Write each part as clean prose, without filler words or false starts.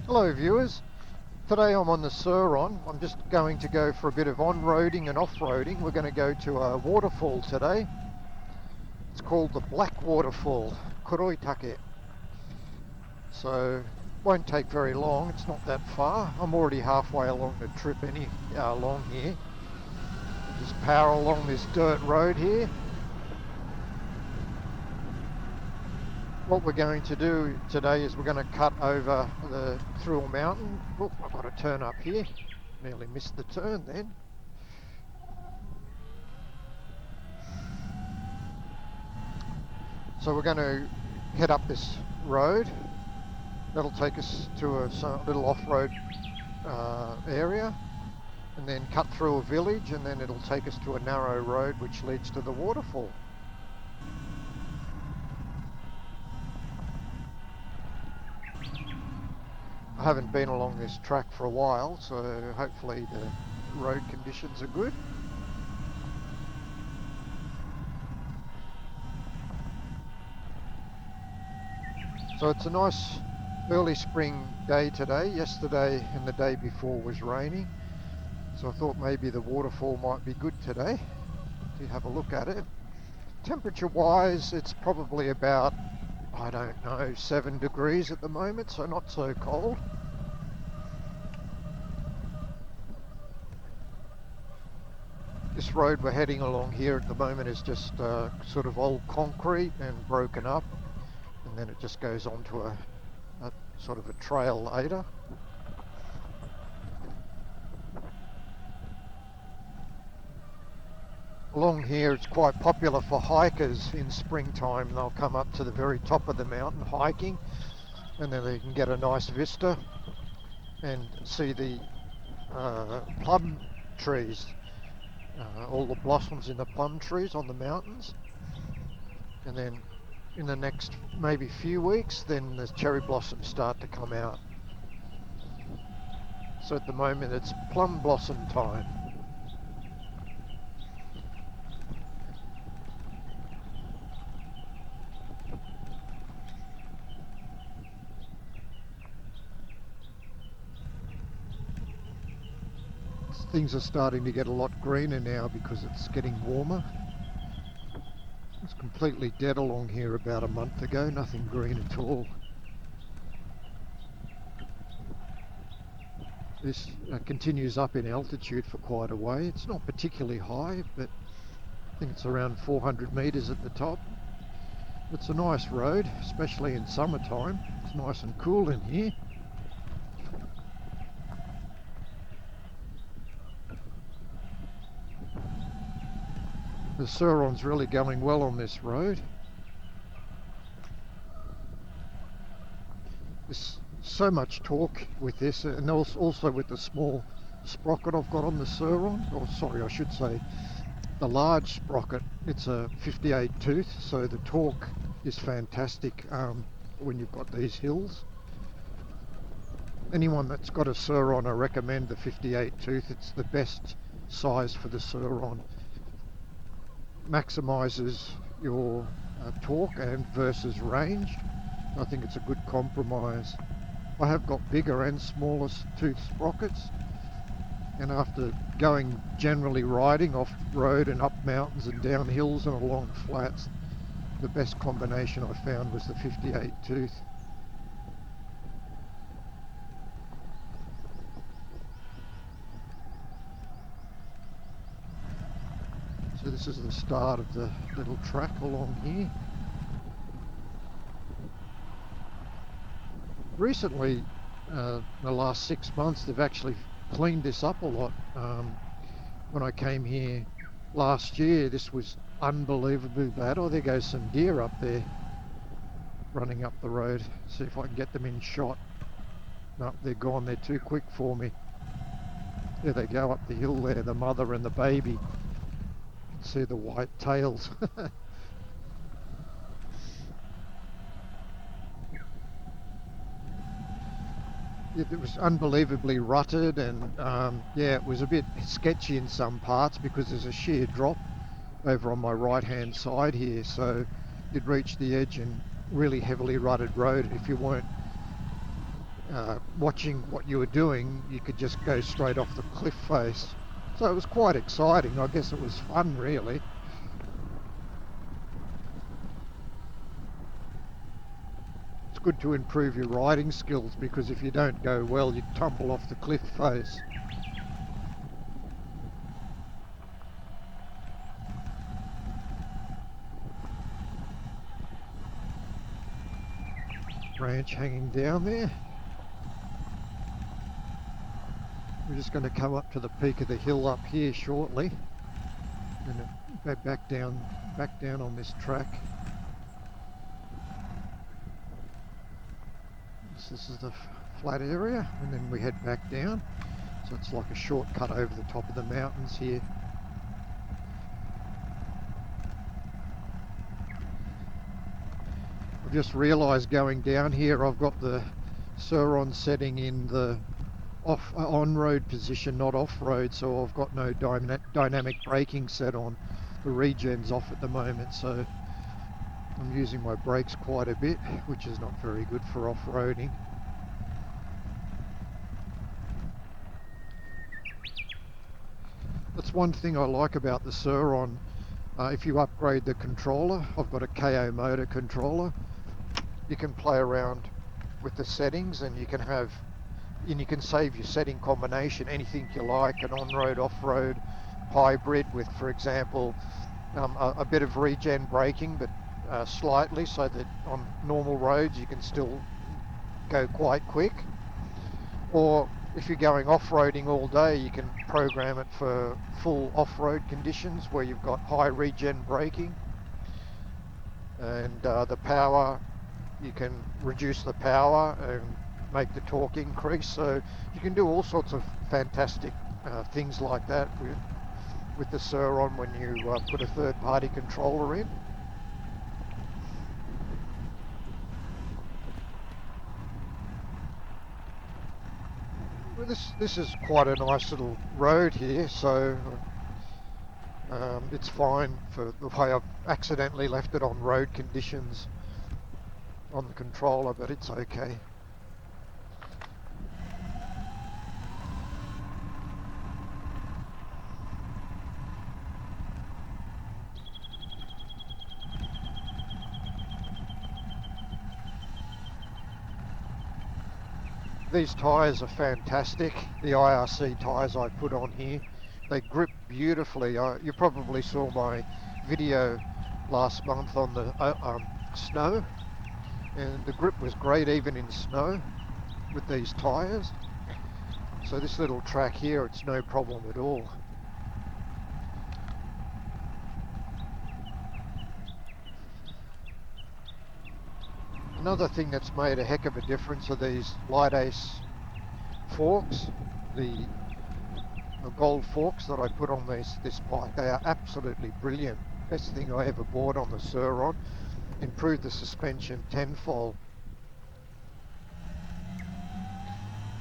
Hello viewers, today I'm on the Surron. I'm just going to go for a bit of on-roading and off-roading. We're going to go to a waterfall today. It's called the Black Waterfall, Take. So won't take very long, it's not that far. I'm already halfway along the trip along here. Just power along this dirt road here. What we're going to do today is we're going to cut over the Surron mountain. Oh, I've got to turn up here. Nearly missed the turn then. So we're going to head up this road. That'll take us to a little off-road area, and then cut through a village, and then it'll take us to a narrow road which leads to the waterfall. I haven't been along this track for a while, so hopefully the road conditions are good. So it's a nice early spring day today. Yesterday and the day before was raining, so I thought maybe the waterfall might be good today to have a look at it. Temperature wise, it's probably about, I don't know, 7 degrees at the moment, so not so cold. This road we're heading along here at the moment is just sort of old concrete and broken up, and then it just goes on to a sort of a trail later. Along here it's quite popular for hikers in springtime. They'll come up to the very top of the mountain hiking, and then they can get a nice vista and see the plum trees, all the blossoms in the plum trees on the mountains. And then in the next maybe few weeks, then the cherry blossoms start to come out. So at the moment it's plum blossom time. Things are starting to get a lot greener now because it's getting warmer. It was completely dead along here about a month ago, nothing green at all. This continues up in altitude for quite a way. It's not particularly high, but I think it's around 400 meters at the top. It's a nice road, especially in summertime. It's nice and cool in here. The Surron's really going well on this road. There's so much torque with this, and also with the small sprocket I've got on the Surron. Or sorry, I should say the large sprocket. It's a 58 tooth, so the torque is fantastic when you've got these hills. Anyone that's got a Surron, I recommend the 58 tooth. It's the best size for the Surron. Maximizes your torque and versus range. I think it's a good compromise. I have got bigger and smaller tooth sprockets, and after going generally riding off road and up mountains and down hills and along flats, the best combination I found was the 58 tooth. So this is the start of the little track along here. Recently, the last 6 months, they've actually cleaned this up a lot. When I came here last year, this was unbelievably bad. Oh, there goes some deer up there running up the road. See if I can get them in shot. No, they're gone. They're too quick for me. There they go up the hill there, the mother and the baby. See the white tails. It was unbelievably rutted, and yeah, it was a bit sketchy in some parts because there's a sheer drop over on my right hand side here, so you'd reach the edge and really heavily rutted road if you weren't watching what you were doing, you could just go straight off the cliff face. So it was quite exciting. I guess it was fun, really. It's good to improve your riding skills, because if you don't go well, you tumble off the cliff face. Branch hanging down there. We're just going to come up to the peak of the hill up here shortly and go back down on this track. This is the flat area, and then we head back down. So it's like a shortcut over the top of the mountains here. I've just realised going down here, I've got the Surron setting in the on-road position, not off-road, so I've got no dynamic braking set on. The regen's off at the moment, so I'm using my brakes quite a bit, which is not very good for off-roading. That's one thing I like about the Surron. If you upgrade the controller, I've got a KO motor controller, you can play around with the settings, and you can save your setting combination, anything you like, an on-road, off-road, hybrid with, for example, a bit of regen braking, but slightly, so that on normal roads you can still go quite quick. Or if you're going off-roading all day, you can program it for full off-road conditions where you've got high regen braking. And the power, you can reduce the power and make the torque increase. So you can do all sorts of fantastic things like that with the Surron when you put a third-party controller in. Well, this is quite a nice little road here, so it's fine for the way I've accidentally left it on road conditions on the controller, but it's okay. These tyres are fantastic, the IRC tyres I put on here. They grip beautifully. You probably saw my video last month on the snow, and the grip was great even in snow with these tyres. So this little track here, it's no problem at all. Another thing that's made a heck of a difference are these Light Ace forks, the gold forks that I put on this bike. They are absolutely brilliant. Best thing I ever bought on the Surron. Improved the suspension tenfold.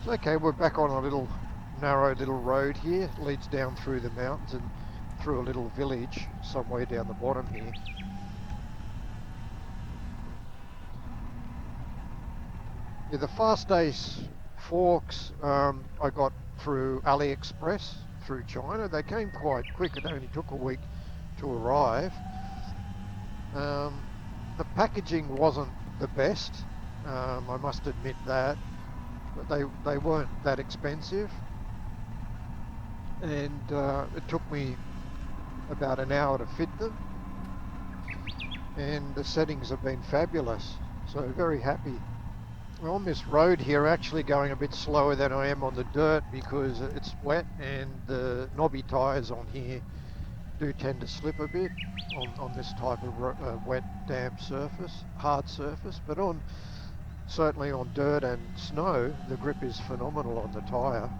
So okay, we're back on a little narrow little road here. It leads down through the mountains and through a little village somewhere down the bottom here. Yeah, the Fast Ace forks I got through AliExpress, through China. They came quite quick. It only took a week to arrive. The packaging wasn't the best, I must admit that, but they weren't that expensive, and it took me about an hour to fit them, and the settings have been fabulous, so very happy. Well, on this road here, actually going a bit slower than I am on the dirt because it's wet, and the knobby tyres on here do tend to slip a bit on this type of wet, damp surface, hard surface, but certainly on dirt and snow, the grip is phenomenal on the tyre.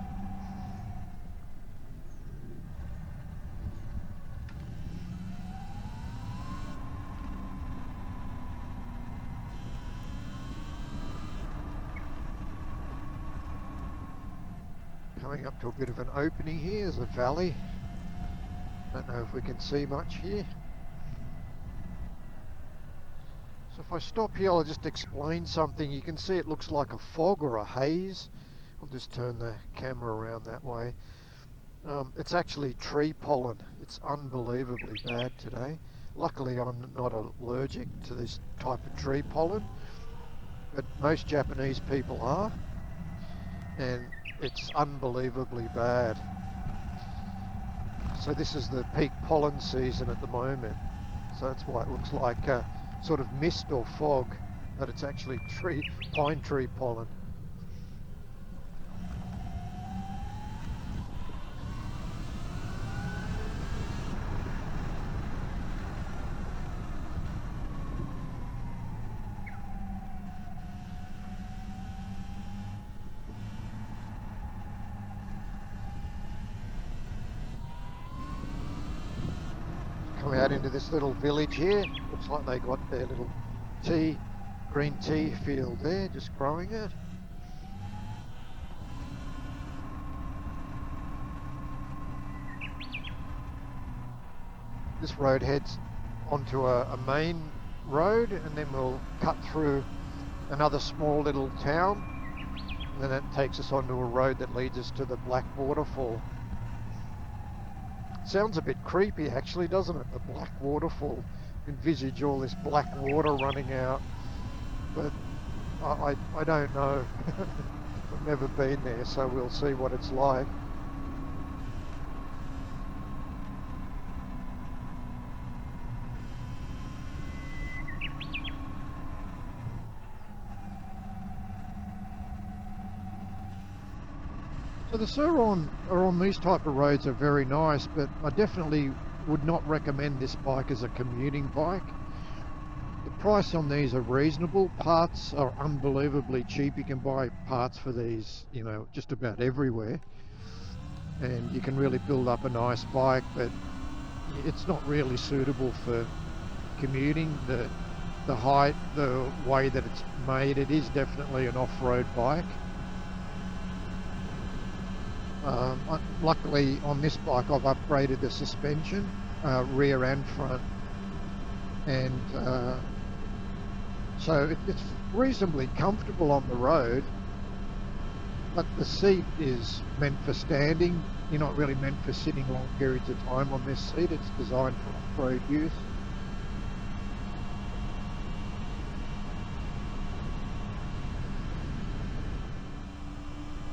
Coming up to a bit of an opening here, there's a valley. Don't know if we can see much here. So if if I stop here, I'll just explain something. You can see it looks like a fog or a haze. I'll just turn the camera around that way. It's actually tree pollen. It's unbelievably bad today. Luckily, I'm not allergic to this type of tree pollen, but most Japanese people are, and it's unbelievably bad. So this is the peak pollen season at the moment. So that's why it looks like a sort of mist or fog, but it's actually pine tree pollen. Come out into this little village here. Looks like they got their little green tea field there, just growing it. This road heads onto a main road, and then we'll cut through another small little town, and then that takes us onto a road that leads us to the Black Waterfall. Sounds a bit creepy actually, doesn't it? The Black Waterfall. Envisage all this black water running out, but I don't know. I've never been there, so we'll see what it's like. So the Surron on these type of roads are very nice, but I definitely would not recommend this bike as a commuting bike. The price on these are reasonable. Parts are unbelievably cheap. You can buy parts for these, just about everywhere. And you can really build up a nice bike, but it's not really suitable for commuting. The height, the way that it's made, it is definitely an off-road bike. Luckily on this bike I've upgraded the suspension, rear and front, and so it's reasonably comfortable on the road, but the seat is meant for standing. You're not really meant for sitting long periods of time on this seat. It's designed for off-road use.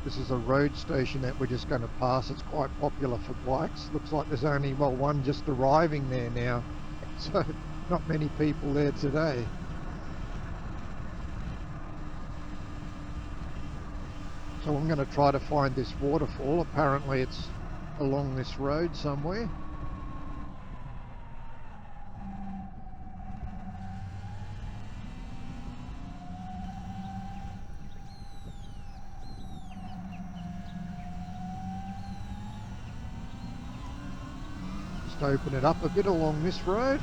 This is a road station that we're just going to pass. It's quite popular for bikes. Looks like there's only, one just arriving there now. So not many people there today. So I'm going to try to find this waterfall. Apparently it's along this road somewhere. Open it up a bit along this road.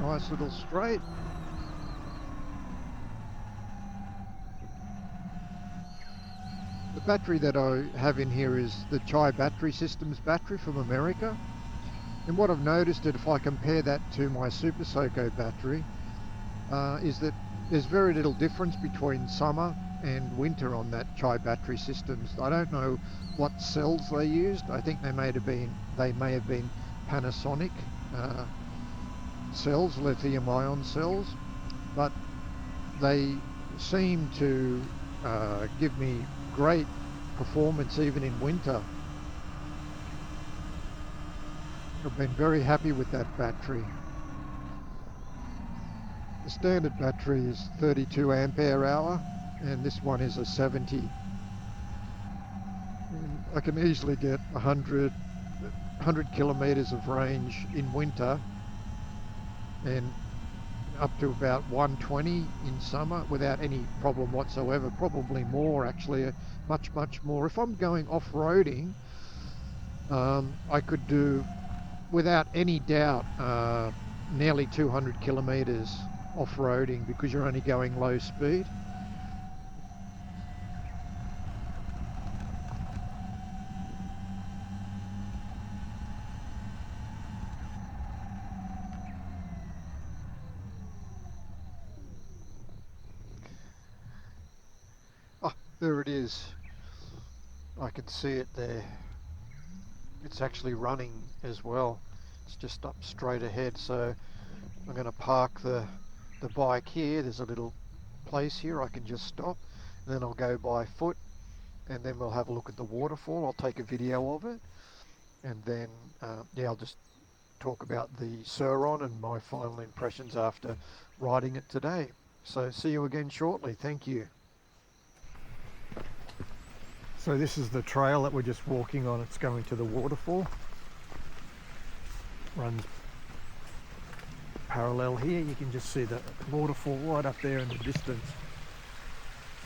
Nice little straight. The battery that I have in here is the Chai Battery Systems battery from America. And what I've noticed, if I compare that to my Super Soco battery, is that there's very little difference between summer and winter on that Chai Battery Systems. I don't know what cells they used. I think they may have been Panasonic cells, lithium-ion cells, but they seem to give me great performance even in winter. I've been very happy with that battery. The standard battery is 32 ampere hour, and this one is a 70. And I can easily get 100 kilometers of range in winter and up to about 120 in summer without any problem whatsoever. Probably more actually, much more. If I'm going off-roading, I could do without any doubt nearly 200 kilometers off-roading because you're only going low speed. There it is. I can see it there. It's actually running as well. It's just up straight ahead, so I'm going to park the bike here. There's a little place here I can just stop, and then I'll go by foot, and then we'll have a look at the waterfall. I'll take a video of it, and then yeah, I'll just talk about the Surron and my final impressions after riding it today. So see you again shortly. Thank you. So this is the trail that we're just walking on. It's going to the waterfall. Runs parallel here. You can just see the waterfall right up there in the distance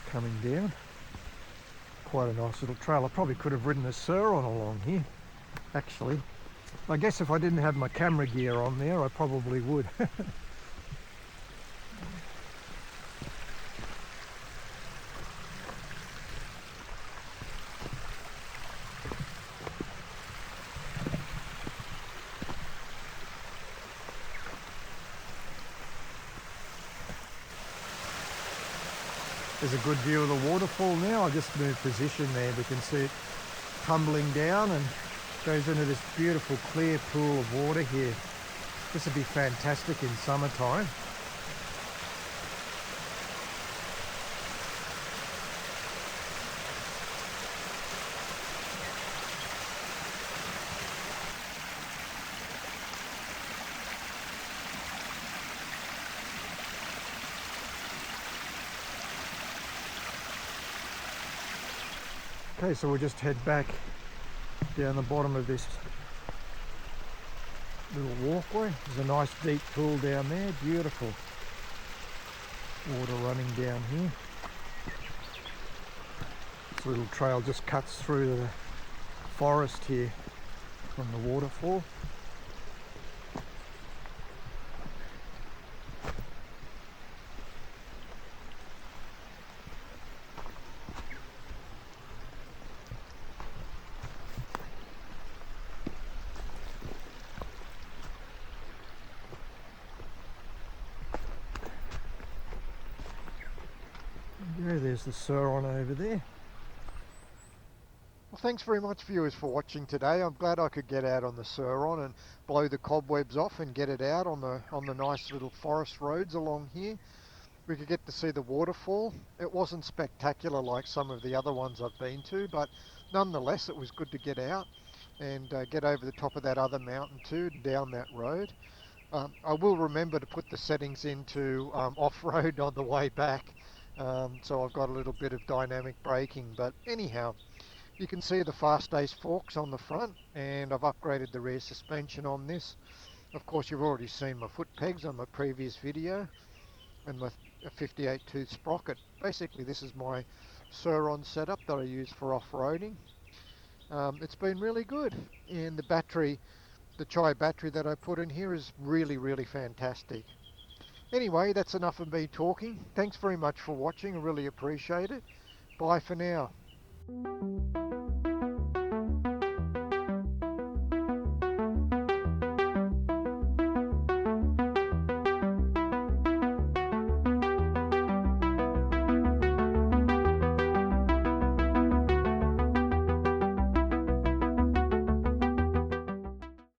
coming down. Quite a nice little trail. I probably could have ridden a Surron along here, actually. I guess if I didn't have my camera gear on there, I probably would. There's a good view of the waterfall now. I just moved position there. We can see it tumbling down and goes into this beautiful clear pool of water here. This would be fantastic in summertime. Okay, so we'll just head back down the bottom of this little walkway. There's a nice deep pool down there, beautiful water running down here. This little trail just cuts through the forest here from the waterfall. There's the Surron over there. Well, thanks very much, viewers, for watching today. I'm glad I could get out on the Surron and blow the cobwebs off and get it out on the nice little forest roads along here. We could get to see the waterfall. It wasn't spectacular like some of the other ones I've been to, but nonetheless it was good to get out and get over the top of that other mountain too, down that road. I will remember to put the settings into off-road on the way back. So I've got a little bit of dynamic braking, but anyhow, you can see the fast ace forks on the front, and I've upgraded the rear suspension on this. Of course, you've already seen my foot pegs on my previous video, and my 58 tooth sprocket. Basically, this is my Surron setup that I use for off-roading. It's been really good, and the battery, the Chai battery that I put in here is really fantastic. Anyway, that's enough of me talking. Thanks very much for watching. I really appreciate it. Bye for now.